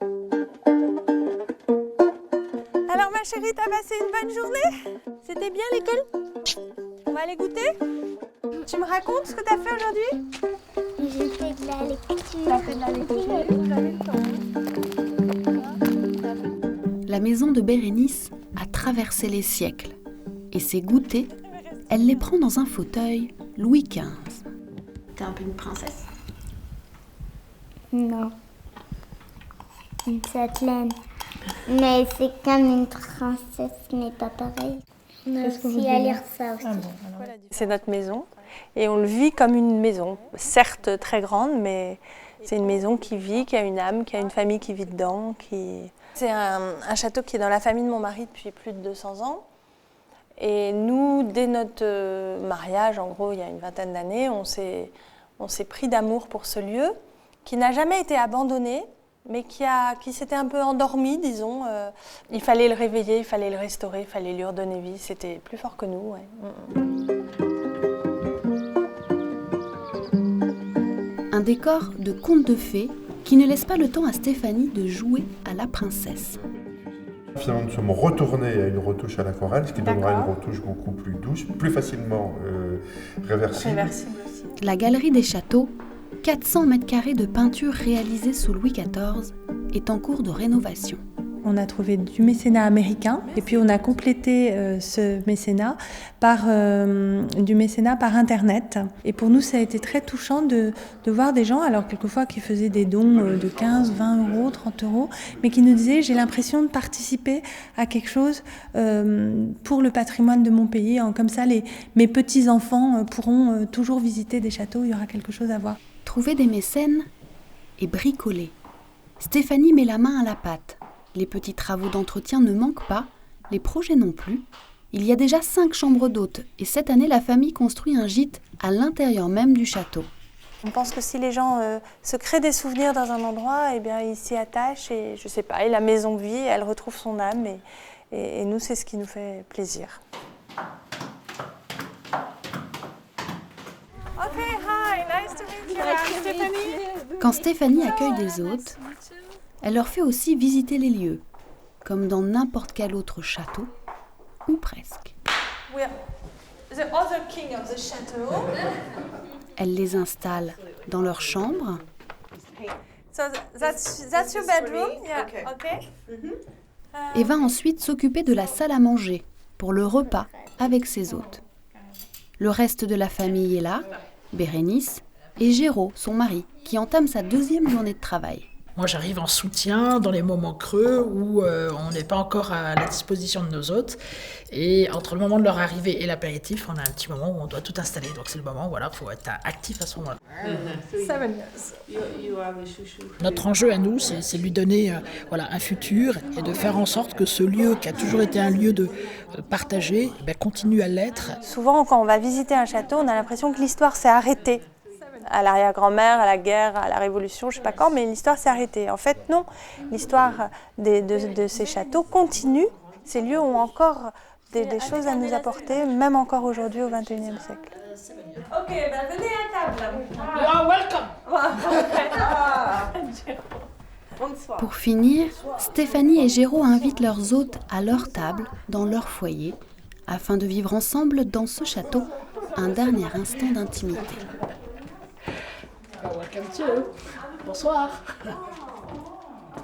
Alors ma chérie, t'as passé une bonne journée? C'était bien l'école? On va aller goûter? Tu me racontes ce que t'as fait aujourd'hui? J'ai fait de la lecture. T'as fait de la lecture, j'avais le temps. La maison de Bérénice a traversé les siècles et ses goûters, elle les prend dans un fauteuil Louis XV. T'es un peu une princesse? Non. Une châtelaine. Mais c'est comme une princesse, mais pas pareil. On a aussi à lire ça aussi. C'est notre maison et on le vit comme une maison. Certes très grande, mais c'est une maison qui vit, qui a une âme, qui a une famille qui vit dedans. C'est un château qui est dans la famille de mon mari depuis plus de 200 ans. Et nous, dès notre mariage, en gros, il y a une vingtaine d'années, on s'est pris d'amour pour ce lieu qui n'a jamais été abandonné, mais qui s'était un peu endormi, disons. Il fallait le réveiller, il fallait le restaurer, il fallait lui redonner vie. C'était plus fort que nous. Ouais. Un décor de conte de fées qui ne laisse pas le temps à Stéphanie de jouer à la princesse. Finalement, nous sommes retournés à une retouche à l'aquarelle, ce qui donnera une retouche beaucoup plus douce, plus facilement réversible. Réversible aussi. La Galerie des Châteaux, 400 mètres carrés de peinture réalisée sous Louis XIV, est en cours de rénovation. On a trouvé du mécénat américain et puis on a complété ce mécénat par du mécénat par Internet. Et pour nous, ça a été très touchant de voir des gens, alors quelquefois qui faisaient des dons de 15, 20 euros, 30 euros, mais qui nous disaient « j'ai l'impression de participer à quelque chose pour le patrimoine de mon pays ». Comme ça, mes petits-enfants pourront toujours visiter des châteaux, il y aura quelque chose à voir. Trouver des mécènes et bricoler. Stéphanie met la main à la pâte. Les petits travaux d'entretien ne manquent pas, les projets non plus. Il y a déjà 5 chambres d'hôtes et cette année, la famille construit un gîte à l'intérieur même du château. On pense que si les gens se créent des souvenirs dans un endroit, eh bien, ils s'y attachent et je sais pas, et la maison vit, elle retrouve son âme et nous, c'est ce qui nous fait plaisir. Okay, hi, nice to meet you. I'm Stéphanie. Quand Stéphanie accueille des hôtes, elle leur fait aussi visiter les lieux, comme dans n'importe quel autre château, ou presque. We're the other king of the château. Elle les installe dans leur chambre. So that's your bedroom. Yeah. Okay. Et va ensuite s'occuper de la salle à manger pour le repas avec ses hôtes. Le reste de la famille est là, Bérénice et Géraud, son mari, qui entame sa 2e journée de travail. Moi, j'arrive en soutien dans les moments creux où on n'est pas encore à la disposition de nos hôtes. Et entre le moment de leur arrivée et l'apéritif, on a un petit moment où on doit tout installer. Donc c'est le moment où il faut être actif à ce moment-là. 7 years. Notre enjeu à nous, c'est lui donner un futur et de faire en sorte que ce lieu qui a toujours été un lieu de partagé continue à l'être. Souvent, quand on va visiter un château, on a l'impression que l'histoire s'est arrêtée. À l'arrière-grand-mère, à la guerre, à la Révolution, je ne sais pas quand, mais l'histoire s'est arrêtée. En fait, non. L'histoire de ces châteaux continue. Ces lieux ont encore des choses à nous apporter, même encore aujourd'hui, au XXIe siècle. Ok, venez à table. You are welcome. Pour finir, Stéphanie et Géraud invitent leurs hôtes à leur table, dans leur foyer, afin de vivre ensemble dans ce château un dernier instant d'intimité. Welcome to. Bonsoir.